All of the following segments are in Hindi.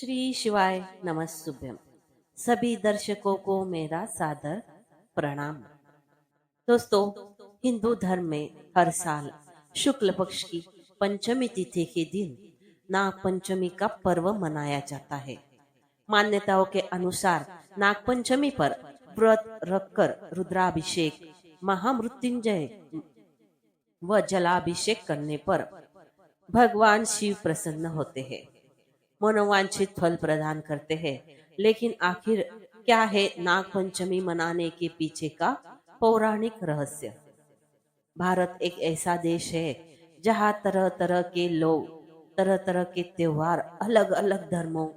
श्री शिवाय नमस्तुभ्यम। सभी दर्शकों को मेरा सादर प्रणाम। दोस्तों, हिंदू धर्म में हर साल शुक्ल पक्ष की पंचमी तिथि के दिन नाग पंचमी का पर्व मनाया जाता है। मान्यताओं के अनुसार नाग पंचमी पर व्रत रखकर रुद्राभिषेक, महामृत्युंजय व जलाभिषेक करने पर भगवान शिव प्रसन्न होते हैं, मनोवांछित फल प्रदान करते हैं। लेकिन आखिर क्या है नाग पंचमी मनाने के पीछे का पौराणिक रहस्य? भारत एक ऐसा देश है जहाँ तरह तरह के लोग, तरह तरह के त्योहार अलग अलग धर्मों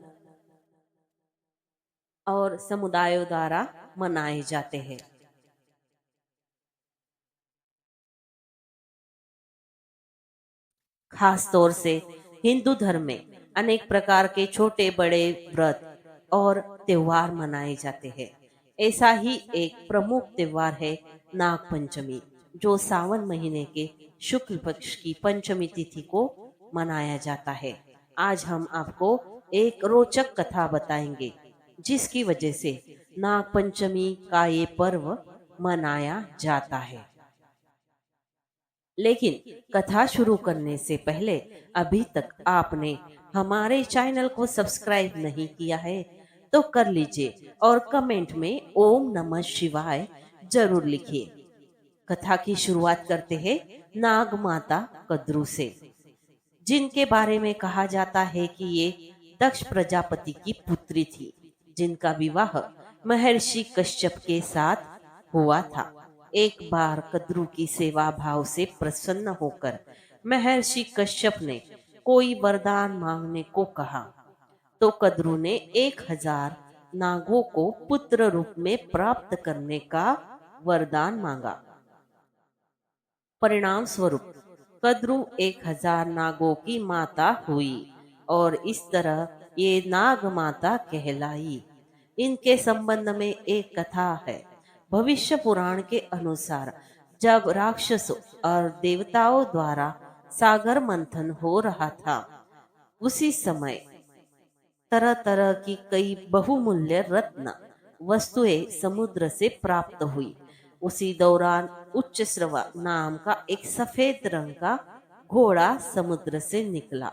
और समुदायों द्वारा मनाए जाते हैं। खास तौर से हिंदू धर्म में अनेक प्रकार के छोटे बड़े व्रत और त्योहार मनाए जाते हैं। ऐसा ही एक प्रमुख त्योहार है नाग पंचमी, जो सावन महीने के शुक्ल पक्ष की पंचमी तिथि को मनाया जाता है। आज हम आपको एक रोचक कथा बताएंगे, जिसकी वजह से नाग पंचमी का ये पर्व मनाया जाता है। लेकिन कथा शुरू करने से पहले अभी तक आपने हमारे चैनल को सब्सक्राइब नहीं किया है तो कर लीजिए और कमेंट में ओम नमः शिवाय जरूर लिखिए। कथा की शुरुआत करते हैं नाग माता कद्रू से, जिनके बारे में कहा जाता है कि ये दक्ष प्रजापति की पुत्री थी, जिनका विवाह महर्षि कश्यप के साथ हुआ था। एक बार कद्रू की सेवा भाव से प्रसन्न होकर महर्षि कश्यप ने कोई वरदान मांगने को कहा, तो कद्रू ने 1000 नागों को पुत्र रूप में प्राप्त करने का वरदान मांगा। परिणाम स्वरूप कद्रू 1000 नागों की माता हुई और इस तरह ये नाग माता कहलाई। इनके संबंध में एक कथा है। भविष्य पुराण के अनुसार जब राक्षसों और देवताओं द्वारा सागर मंथन हो रहा था, उसी समय तरह तरह की कई बहुमूल्य रत्न वस्तुएं समुद्र से प्राप्त हुई। उसी दौरान उच्च श्रवा नाम का एक सफेद रंग का घोड़ा समुद्र से निकला।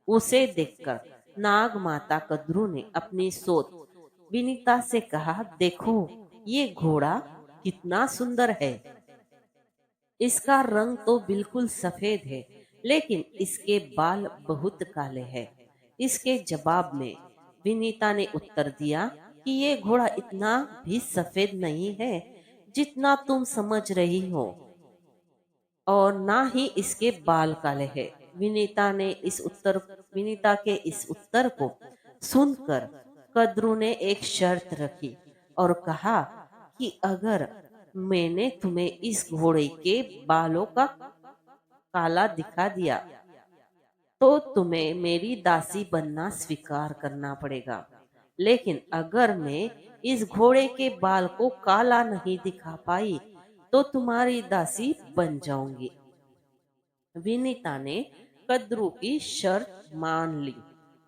उसे देखकर नाग माता कद्रू ने अपनी सोत विनीता से कहा, देखो ये घोड़ा कितना सुंदर है। इसका रंग तो बिल्कुल सफेद है, लेकिन इसके बाल बहुत काले हैं। इसके जवाब में विनीता ने उत्तर दिया कि ये घोड़ा इतना भी सफेद नहीं है जितना तुम समझ रही हो, और ना ही इसके बाल काले हैं। विनीता के इस उत्तर को सुनकर कद्रू ने एक शर्त रखी और कहा कि अगर मैंने तुम्हें इस घोड़े के बालों का काला दिखा दिया तो तुम्हें मेरी दासी बनना स्वीकार करना पड़ेगा। लेकिन अगर मैं इस घोड़े के बाल को काला नहीं दिखा पाई तो तुम्हारी दासी बन जाऊंगी। विनीता ने कद्रू की शर्त मान ली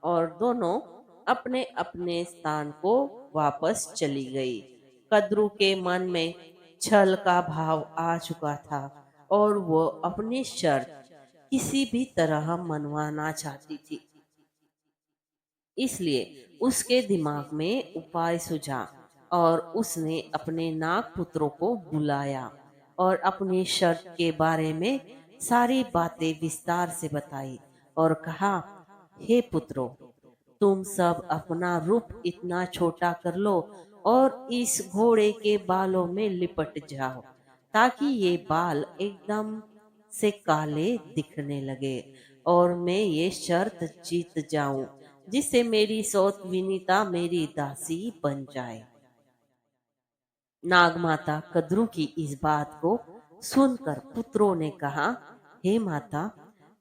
और दोनों अपने अपने स्थान को वापस चली गई। कद्रू के मन में छल का भाव आ चुका था और वो अपनी शर्त किसी भी तरह मनवाना चाहती थी। इसलिए उसके दिमाग में उपाय सूझा और उसने अपने नाग पुत्रों को बुलाया और अपनी शर्त के बारे में सारी बातें विस्तार से बताई और कहा, हे पुत्रों, तुम सब अपना रूप इतना छोटा कर लो और इस घोड़े के बालों में लिपट जाओ, ताकि ये बाल एकदम से काले दिखने लगे और मैं ये शर्त जीत जाऊं, जिससे मेरी सौत विनीता मेरी दासी बन जाए। नागमाता कद्रू की इस बात को सुनकर पुत्रों ने कहा, हे माता,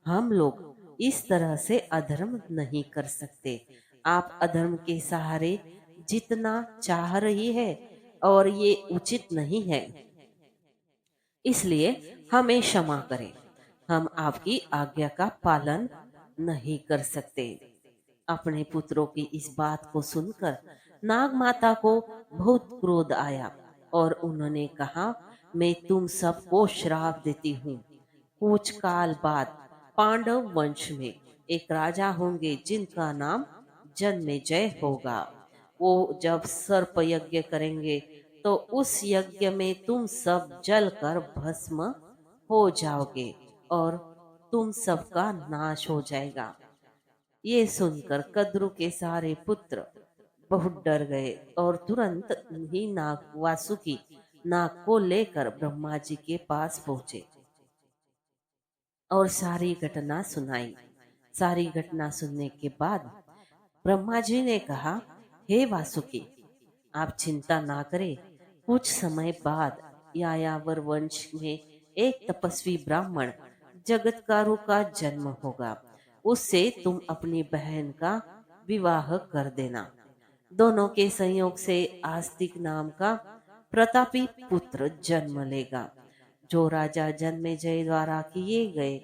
हम लोग इस तरह से अधर्म नहीं कर सकते। आप अधर्म के सहारे जितना चाह रही है और ये उचित नहीं है, इसलिए हमें क्षमा करें। हम आपकी आज्ञा का पालन नहीं कर सकते। अपने पुत्रों की इस बात को सुनकर नाग माता को बहुत क्रोध आया और उन्होंने कहा, मैं तुम सबको श्राप देती हूँ। कुछ काल बाद पांडव वंश में एक राजा होंगे जिनका नाम जन्मेजय होगा। वो जब सर्प यज्ञ करेंगे तो उस यज्ञ में तुम सब जलकर भस्म हो जाओगे और तुम सबका नाश हो जाएगा। ये सुनकर कद्रु के सारे पुत्र बहुत डर गए और तुरंत ही नाग वासुकी नाग को लेकर ब्रह्मा जी के पास पहुंचे और सारी घटना सुनाई। सारी घटना सुनने के बाद ब्रह्मा जी ने कहा, हे वासुकी, आप चिंता ना करें। कुछ समय बाद यायावर वंश में एक तपस्वी ब्राह्मण जगतकारु का जन्म होगा। उससे तुम अपनी बहन का विवाह कर देना। दोनों के संयोग से आस्तिक नाम का प्रतापी पुत्र जन्म लेगा, जो राजा जन्मेजय द्वारा किए गए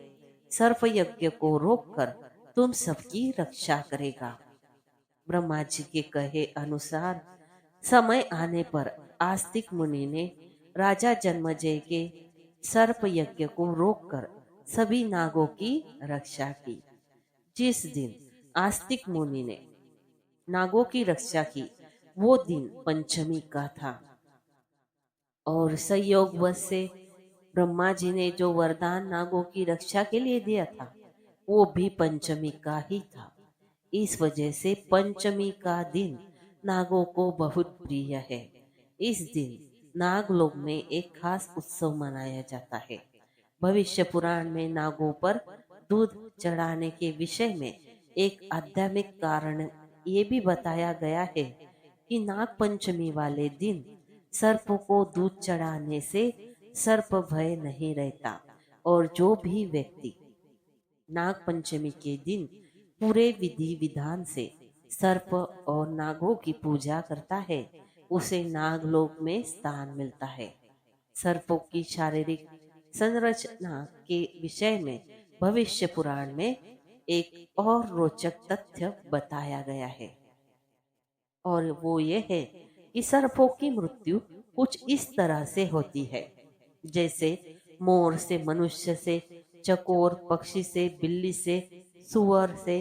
सर्प यज्ञ को रोककर तुम सबकी रक्षा करेगा। ब्रह्मा जी के कहे अनुसार समय आने पर आस्तिक मुनि ने राजा जन्मेजय के सर्प यज्ञ को रोककर सभी नागों की रक्षा की। जिस दिन आस्तिक मुनि ने नागों की रक्षा की, वो दिन पंचमी का था और संयोगवश से ब्रह्मा जी ने जो वरदान नागों की रक्षा के लिए दिया था, वो भी पंचमी का ही था। इस वजह से पंचमी का दिन नागों को बहुत प्रिय है। इस दिन नागलोक में एक खास उत्सव मनाया जाता है। भविष्य पुराण में नागों पर दूध चढ़ाने के विषय में एक आध्यात्मिक कारण ये भी बताया गया है कि नाग पंचमी वाले दिन सर्पों को दूध चढ़ाने से सर्प भय नहीं रहता और जो भी व्यक्ति नाग पंचमी के दिन पूरे विधि विधान से सर्प और नागों की पूजा करता है, उसे नागलोक में स्थान मिलता है। सर्पों की शारीरिक संरचना के विषय में भविष्य पुराण में एक और रोचक तथ्य बताया गया है और वो ये है कि सर्पों की मृत्यु कुछ इस तरह से होती है, जैसे मोर से मनुष्य से, चकोर पक्षी से, बिल्ली से, सुअर से,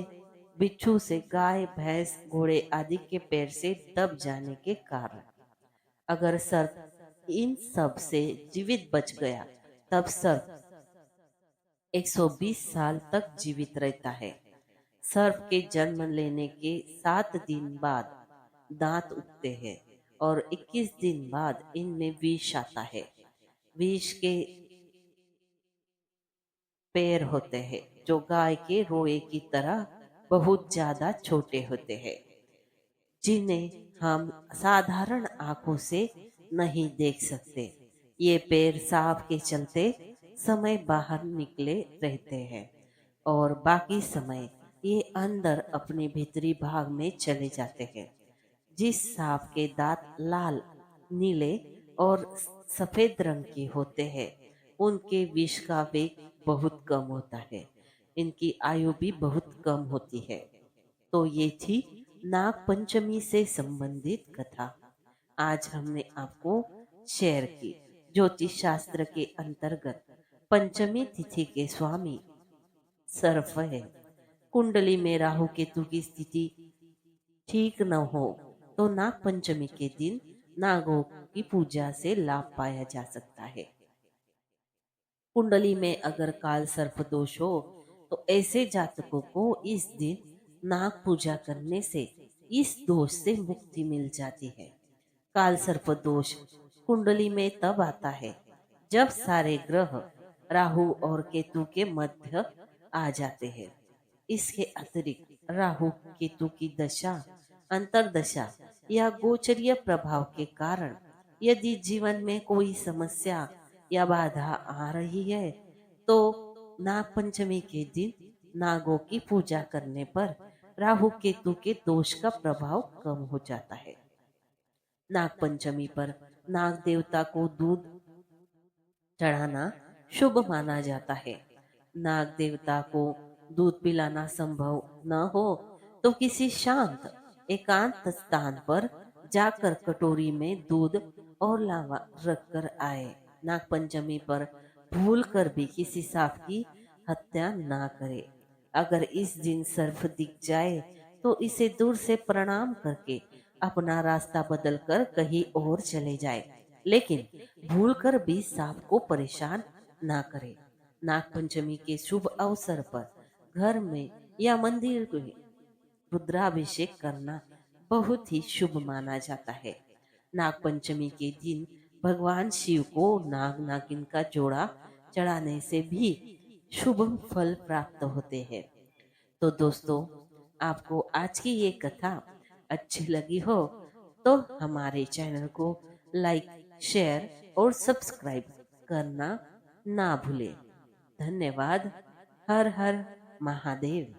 बिच्छू से, गाय भैंस घोड़े आदि के पैर से दब जाने के कारण। अगर सर्प इन सब से जीवित बच गया, तब सर्प 120 साल तक जीवित रहता है। सर्प के जन्म लेने के 7 दिन बाद दांत उगते हैं और 21 दिन बाद इनमें विष आता है। विष के पैर होते हैं जो गाय के रोए की तरह बहुत ज्यादा छोटे होते हैं, जिन्हें हम साधारण आंखों से नहीं देख सकते। ये पैर सांप के चलते समय बाहर निकले रहते हैं और बाकी समय ये अंदर अपने भीतरी भाग में चले जाते हैं। जिस सांप के दांत लाल, नीले और सफेद रंग के होते हैं, उनके विष का वेग बहुत कम होता है। इनकी आयु भी बहुत कम होती है। तो ये थी नाग पंचमी से संबंधित कथा। आज हमने आपको शेयर की। ज्योतिष शास्त्र के अंतर्गत पंचमी तिथि के स्वामी सर्प है। कुंडली में राहु केतु की स्थिति ठीक न हो तो नाग पंचमी के दिन नागों की पूजा से लाभ पाया जा सकता है। कुंडली में अगर काल सर्प दोष हो तो ऐसे जातकों को इस दिन नाग पूजा करने से इस दोष से मुक्ति मिल जाती है। काल सर्प दोष कुंडली में तब आता है जब सारे ग्रह राहु और केतु के मध्य आ जाते हैं। इसके अतिरिक्त राहु केतु की दशा, अंतरदशा या गोचरीय प्रभाव के कारण यदि जीवन में कोई समस्या या बाधा आ रही है तो नाग पंचमी के दिन नागों की पूजा करने पर राहु केतु के दोष का प्रभाव कम हो जाता है। नाग पंचमी पर नाग देवता को दूध चढ़ाना शुभ माना जाता है। नाग देवता को दूध पिलाना संभव न हो तो किसी शांत एकांत स्थान पर जाकर कटोरी में दूध और लावा रखकर आए। नागपंचमी पर भूल कर भी किसी सांप की हत्या ना करे। अगर इस दिन सर्प दिख जाए तो इसे दूर से प्रणाम करके अपना रास्ता बदलकर कहीं और चले जाए, लेकिन भूल कर भी सांप को परेशान ना करे। नागपंचमी के शुभ अवसर पर घर में या मंदिर में रुद्राभिषेक करना बहुत ही शुभ माना जाता है। नागपंचमी के दिन भगवान शिव को नाग नागिन का जोड़ा चढ़ाने से भी शुभ फल प्राप्त होते हैं। तो दोस्तों, आपको आज की ये कथा अच्छी लगी हो तो हमारे चैनल को लाइक, शेयर और सब्सक्राइब करना ना भूलें। धन्यवाद। हर हर महादेव।